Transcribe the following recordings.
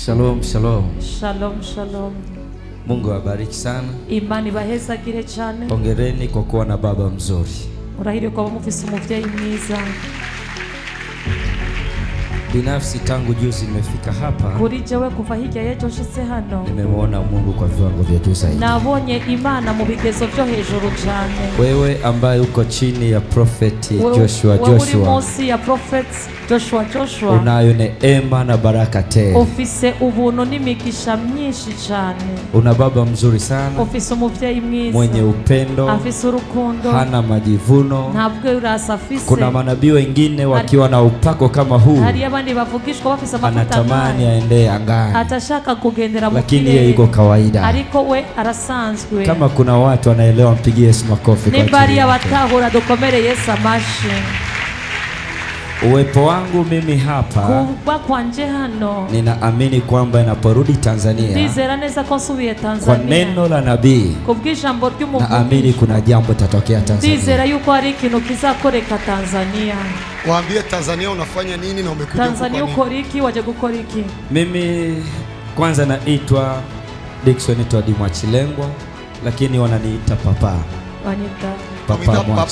Shalom, shalom. Shalom, shalom. Mungu awabariki sana. Imani bahezagire cyane. Hongereni kwa kuwa na baba mzuri. Urahiriye kwa mufise umuvyeyi mwiza. Binafsi tangu juzi nimefika hapa, kuri jewe kuva hirya y'ejo nshitse hano, nimemuona Mungu kwa viwango vya juu zaidi. Nabonye Imana mu bigezo byo hejuru cyane. Wewe ambaye uko chini ya Prophet Joshua, uri munsi ya Prophet Joshua, unayo neema na baraka tele. Ofise ubuntu n'imigisha myinshi cyane. Una baba mzuri sana, ofise umuvyeyi mwiza, mwenye upendo, afise urukundo, hana majivuno. Ntabwo urasafise. Kuna manabii wengine wakiwa na upako kama huu, bavugishwa bafise amafuta, anatamani aende angani, atashaka kugendera mu lakini yeye yuko kawaida, ariko we arasanzwe. Kama kuna watu wanaelewa, mpigie Yesu makofi. Nimbari abatahura dukomere Yesu amashi. Uwepo wangu mimi hapa, kuba kwanje hano, ninaamini kwamba inaporudi Tanzania, ndizera neza ko nsubiye Tanzania, kwa neno la nabii, kubw'ijambo ry'umuvugizi, naamini kuna jambo tatokea Tanzania. Ndizera yuko hari ikintu kizakoreka Tanzania. Waambie Tanzania unafanya nini na umekuja kwa nini? Tanzania uko iki, waje gukora iki? Mimi kwanza naitwa Dickson Mwachilengwa, lakini wananiita papa. Wanita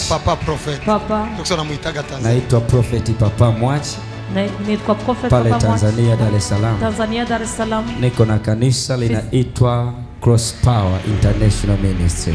Papa Prophet. Papa. Tukisema muitaga Tanzania. Naitwa Prophet Papa Mwachi. Naitwa Prophet pale Papa Tanzania, Dar es Salaam. Tanzania, Dar es Salaam. Niko na kanisa linaitwa Cross Power International Ministry.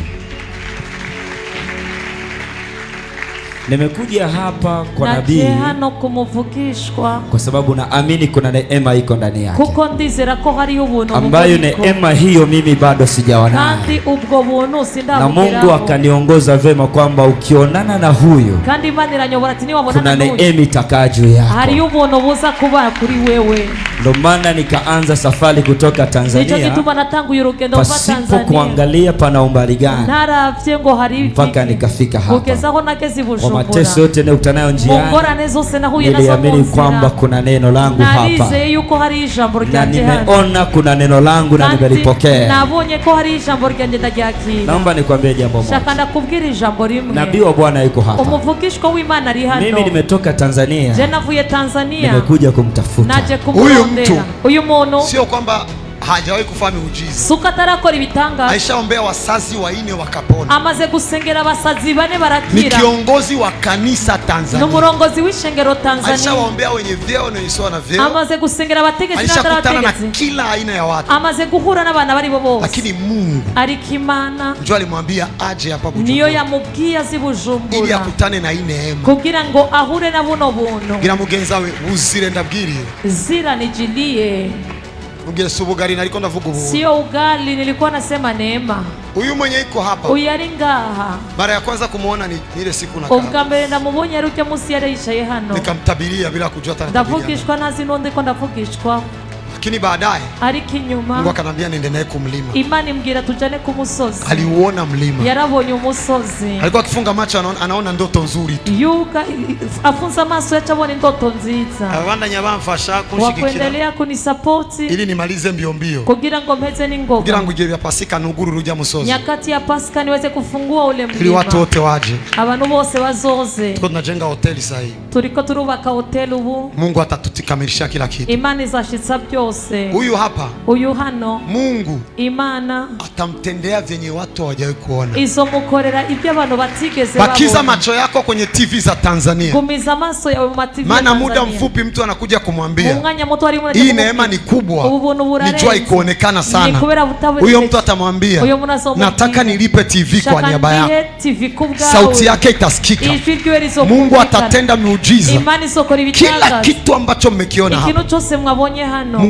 Nimekuja hapa kwa nabii hano kumuvugishwa kwa sababu naamini kuna neema iko ndani yake, kuko ndizera ko hari ubuntu ambayo neema hiyo mimi bado sijaona, kandi ubwo buntu sindabugeraho, na Mungu akaniongoza vema kwamba ukionana na huyu, kandi Imana iranyobora ati niwabonana kuna neema itakaa juu yako, hari ubuntu buza kuba kuri wewe. Ndio maana nikaanza safari kutoka Tanzania, nicho gituma natanguye urugendo kwa Tanzania, pasipo kuangalia pana umbali gani, naravye ngo hari mpaka nikafika hapa. Ukezaho nageze Bujumbura, mateso yote nakutanayo njiani, niliamini kwamba kuna neno langu hapa, na nimeona kuna neno langu na nimelipokea. Naomba nikwambie jambo moja, nabii wa Bwana yuko hapa. Mimi nimetoka Tanzania, nimekuja kumtafuta huyu mtu. Sio kwamba hajawahi kufanya miujiza. Sukatarakora ibitanga. Aishaombea wasazi 4 wakapona. Amaze gusengera abasazi 4 barakira. Ni kiongozi wa kanisa Tanzania. N'umurongozi w'ishengero Tanzania. Aishaombea wenye vyeo na isiyo na vyeo. Amaze gusengera abategetsi n'atarabategetsi. Na kila aina ya watu. Amaze guhura n'abana bari bo bose. Lakini Mungu arikimana njoo alimwambia aje hapa Bujumbura. Niyo yamubwiye azi Bujumbura, ili akutane na neema, kugira ngo ahure na buno buntu. Gira mugenza we uzire ndabwiriye. Zira nijilie. Ungere subugari nariko ndavuga ubu. Sio ugali, nilikuwa nasema neema. Huyu mwenye iko hapa, uyari ngaha, mara ya kwanza kumuona ni ile siku nakaa. Ubwambere ndamubonye aruke musi yari yicaye hano. Nikamtabiria bila kujua tena. Ndavugishwa nazi nonde ko ndavugishwa. Lakini baadaye ariko inyuma Mungu akanambia nende naye kumlima. Imana imbwira tujane ku musozi. Aliuona mlima. Yarabonye umusozi. Alikuwa akifunga macho anaona ndoto nzuri tu. Yuka afunza maso yacabona ndoto nziza. Abana nyabamfasha kunshigikira. Wakuendelea kunisupport ili nimalize mbio mbio. Kugira ngo mpeze n'ingoga. Kugira ngo igihe bya Pasika nuguru ruja musozi. Nyakati ya Pasika niweze kufungua ule mlima. Ili watu wote waje. Abantu bose bazoze. Tuko tunajenga hoteli sasa hivi. Turiko turubaka hoteli ubu. Mungu atatutikamilisha kila kitu. Imani zashitsa byose. Huyu hapa, uyu hano, Mungu Imana atamtendea vyenye watu hawajawahi kuona. Izomukorera ibyo abantu batigeze babona. Bakiza macho yako kwenye TV za Tanzania. Gumiza maso yawe mu TV. Maana muda mfupi mtu anakuja kumwambia hii neema ni kubwa, nijua ikuonekana sana. Huyo mtu atamwambia nataka nilipe TV kwa niaba yako. Sauti yake itasikika. Mungu atatenda miujiza. Kila kitu ambacho mmekiona hapa,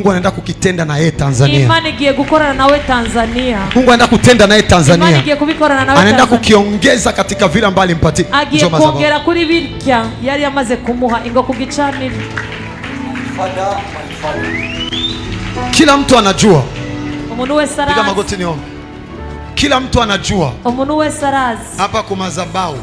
Mungu anaenda kukitenda na yeye Tanzania. Imani igiye gukorana nawe Tanzania. Mungu anaenda kutenda na yeye Tanzania. Imani igiye kubikorana nawe. Anaenda kukiongeza katika vile ambali mpati. Agiye kuongera kuri birya yari yamaze kumuha ingo kugicanira. Kila mtu anajua. Umuntu wese arazi. Piga magoti niombe. Kila mtu anajua. Umuntu wese arazi. Hapa kwa madhabahu.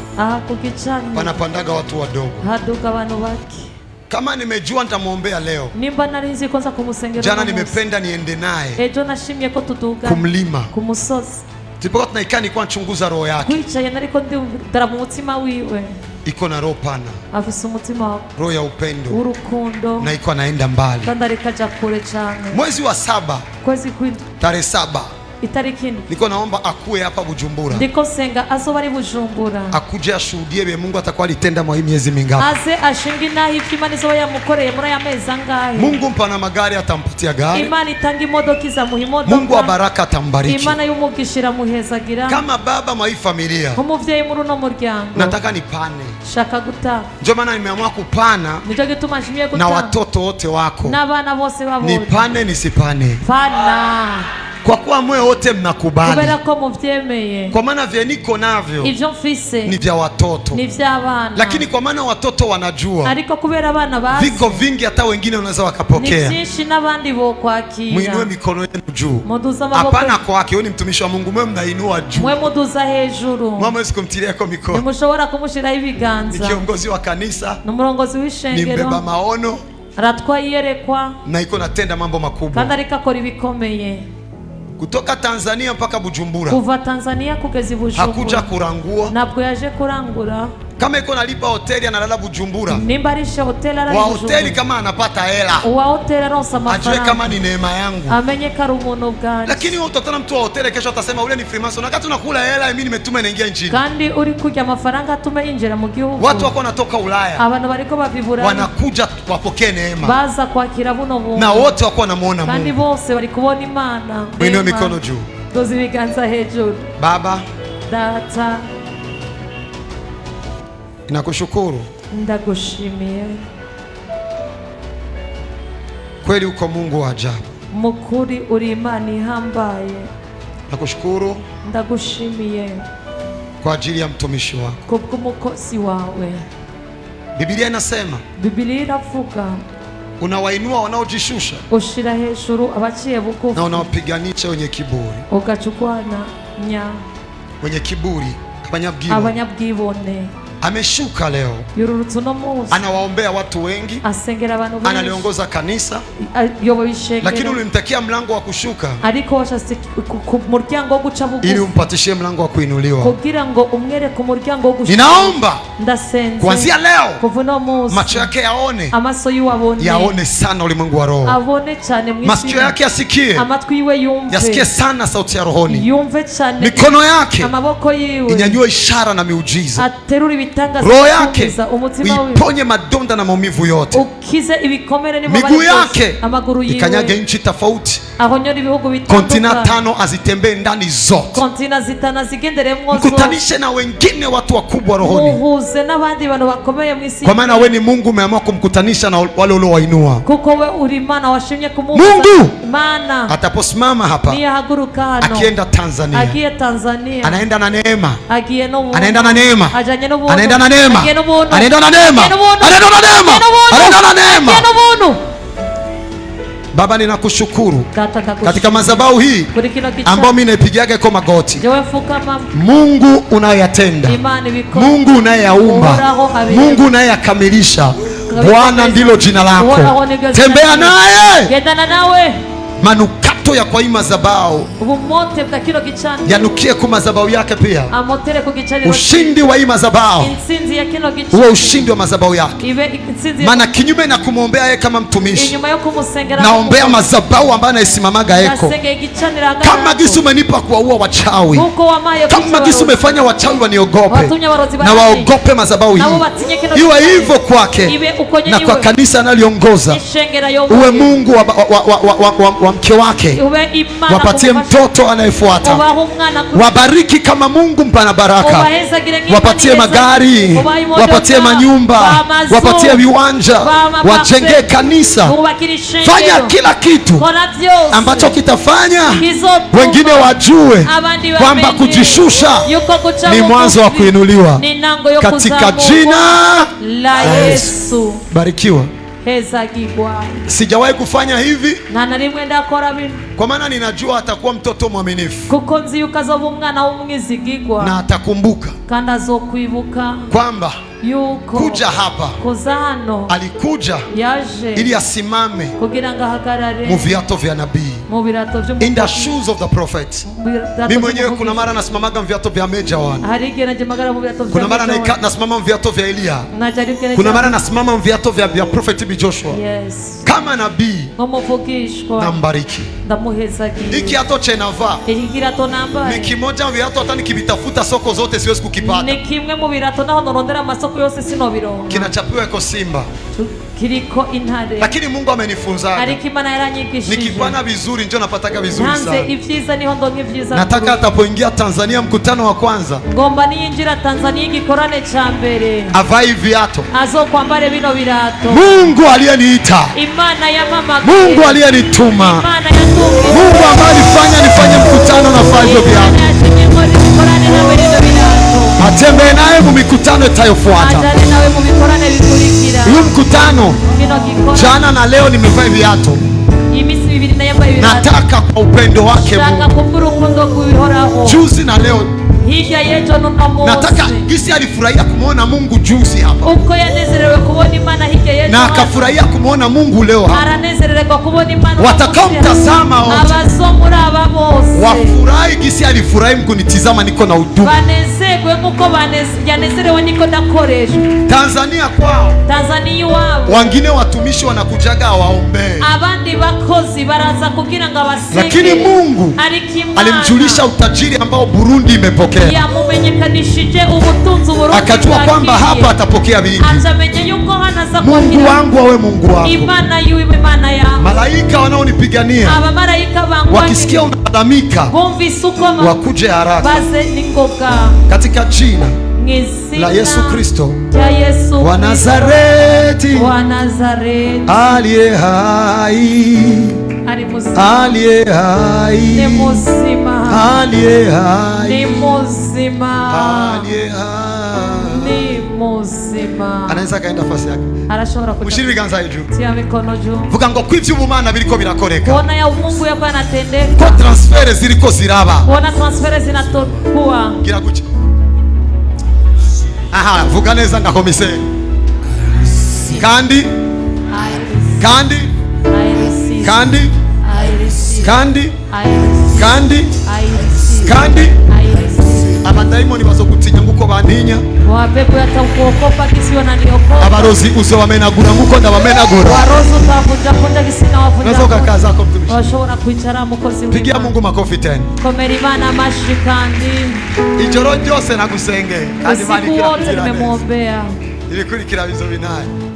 Kugicanira. Panapandaga watu wadogo. Haduka abantu baki. Kama nimejua nitamuombea leo. Nimba narinzi kwanza kumusengera. Jana nimependa niende naye. Ejo nashimye ko tuduga. Kumlima. Kumusozi. Tulipokuwa tunaikaa nilikuwa nachunguza roho yake. Kwicaye nariko ndara mu mutima wiwe. iko na roho pana, afise umutima roho ya upendo urukundo, na iko anaenda mbali. kandi arikaja kure cyane. Mwezi wa 7 tarehe 7 itariki niko naomba akue hapa Bujumbura, ndiko senga azoba ari Bujumbura, akuje ashuhudie be Mungu atakuwa alitenda mwa miezi mingapi, aze ashingi naho Imana izoba yamukoreye muri aya mezi angahe. Mungu mpana magari atampatia gari, Imana itanga imodoka izamuha imodoka, Mungu wa baraka atambariki, Imana y'umugishira muhezagira. Kama baba mwa hii familia, umuvyeyi muri uno muryango, nataka nipane, shaka guta, ndio maana nimeamua kupana, nijo gituma nshimiye guta, na watoto wote wako n'abana bose babone, nipane nisipane, pana kwa kuwa mwe wote mnakubali, kubera ko muvyemeye, kwa maana vya niko navyo ivyo mfise ni vya watoto, ni vy'abana, lakini kwa maana watoto wanajua, ariko kubera abana bazi, viko vingi hata wengine wanaweza wakapokea. ni vyinshi n'abandi bo kwakira. Muinue mikono yenu juu, muduza maboko, hapana kwake, wewe ni mtumishi wa Mungu, mwe mnainua juu, mwe muduza hejuru, mwe sikumtilia kwa mikono, nimushobora kumushiraho ibiganza. Ni kiongozi wa kanisa, n'umurongozi w'ishengero, ni mbeba maono, aratwaye iyerekwa, na iko natenda mambo makubwa, kandi ariko akora ibikomeye. Kutoka Tanzania mpaka Bujumbura, kuva Tanzania kugeza Bujumbura, hakuja kurangua, nabwo yaje kurangura. Kama iko nalipa hoteli analala Bujumbura, nimba arisha hoteli wa hoteli, kama anapata hela wa hoteli aronsa mafaranga, ajue kama ni neema yangu, amenye kari umuntu bwanjye. Lakini wewe utatana mtu wa hoteli kesho atasema ule ni Freemason, wakati unakula hela mimi nimetuma inaingia nchini, kandi uri kurya amafaranga atume yinjira mu gihugu. Watu wako natoka Ulaya, abantu bariko bavibura, wanakuja wapokee neema, baza kwakira buno buntu, na wote wako wanamuona Mungu, kandi bose bari kubona Imana. Mwinue mikono juu, dozi biganza hejuru. Baba, Data, nakushukuru, ndagushimiye, kweli uko Mungu wa ajabu, mukuri uri Imana ihambaye. Nakushukuru, ndagushimiye kwa ajili ya mtumishi wako, kubw'umukozi wawe. Biblia inasema, Biblia iravuga, unawainua wanaojishusha, ushira hejuru abaciye bugufi, na unawapiganisha wenye kiburi. Ugachukwana wenye kiburi, abanyabwibone. Ameshuka leo, anawaombea watu wengi, analiongoza kanisa, lakini ulimtakia mlango wa kushuka ili umpatishie mlango wa kuinuliwa. Ninaomba kuanzia leo macho yake yaone sana ulimwengu wa roho, masikio yake yasikie sana sauti ya rohoni, mikono yake inyanyue ishara na miujiza, roho yake iponye madonda na maumivu yote, miguu yake ikanyage nchi tofauti, kontina 5 azitembee ndani zote, mkutanishe na wengine watu wakubwa rohoni, kwa maana wewe ni Mungu, umeamua kumkutanisha na wale uliowainua. Mungu ataposimama hapa akienda Tanzania, anaenda na neema, anaenda na neema, anaenda na neema, anaenda na neema, anaenda na neema, anaenda na neema. Baba, ninakushukuru katika madhabahu hii ambao mimi naipigiaga kwa magoti. Mungu unayatenda, Mungu unayeumba, Mungu unayakamilisha, Bwana ndilo jina lako. Tembea naye, manukato ya kwa hii madhabahu yanukie kwa madhabahu yake pia, ushindi wa hii madhabahu huo ushindi wa madhabahu yake, maana kinyume na kumwombea yeye kama mtumishi, naombea madhabahu ambayo anaisimamaga eko, kama gisi umenipa kuwaua wachawi, kama gisi umefanya wachawi waniogope na waogope madhabahu hii, iwe hivyo kwake na kwa kanisa analiongoza. Uwe Mungu wa mke wake, wapatie mtoto anayefuata, wabariki kama Mungu mpana baraka, wapatie magari, wapatie manyumba, wapatie viwanja, wajenge kanisa. Fanya kila kitu ambacho kitafanya wengine wajue kwamba kujishusha ni mwanzo wa kuinuliwa, katika jina la Yesu. Barikiwa. Sijawahi kufanya hivi kwa maana ninajua atakuwa mtoto mwaminifu, na atakumbuka kwamba kuja hapa alikuja ili asimame mu viato vya nabii. in the shoes of the prophet. Mimi mwenyewe kuna mara nasimamaga viatu vya Meja wana. Kuna mara nasimama viatu vya Elia. Kuna mara nasimama viatu vya prophet Joshua. Yes. Kama nabii nambariki. Hiki kiatu cha navaa ni kimoja wa viatu hata nikivitafuta soko zote siwezi kukipata. Kinachapiwa iko Simba. Lakini Mungu amenifunza. Nikikwana vizuri njoo napataka vizuri sana. Nataka atapoingia Tanzania mkutano wa kwanza, avai viatu. Mungu aliyeniita, Mungu aliyenituma, Mungu ambaye alifanya nifanye mkutano na hivyo viatu, atembee naye mu mikutano itayofuata. Huu mkutano jana na leo nimevaa viatu. Nataka kwa upendo wake Mungu juzi na leo. Nataka gisi alifurahia kumuona Mungu juzi hapa, na akafurahia kumuona Mungu leo hapa. Watakao mtazama wote wafurahi gisi alifurahi Mungu nitizama niko na huduma. Tanzania kwao, wengine watumishi wanakujaga waombee, lakini Mungu alimjulisha utajiri ambao Burundi imepokea. Akajua kwamba hapa atapokea vingi. Mungu wangu awe Mungu wako. Malaika wanaonipigania wakisikia unalalamika wakuje haraka katika jina la Yesu Kristo wa Nazareti, aliye hai, aliye hai, aliye hai, aliye hai. Anaweza kaenda fasi yake. Mushiri biganza juu. Vuga ngo kwivyo ubumana biriko birakoreka. Kuona ya Mungu yako yanatendeka. Kwa transfer ziriko ziraba. Kuona transfer zinatokuwa. Kila kucha. Aha, vuga neza ndakomise. Kandi. Kandi. Kandi. Kandi. Kandi. Kandi. Abadaimoni bazokutinya nguko bandinya. Wapepo yatakuokopa kisiwa na niokopa. Abarozi uzo wamenagura nguko ndabamenagura. Warozo utavunja kisina wavunja. Nazoka kaza zako mtumishi. Washobora kwicara mukozi w'Imana. Pigia Mungu makofi tena. Komerimana mashikandi. Ijoro ryose nagusenge. Kandi bani kila nimemwombea. Ili kuri kila bizo binaye.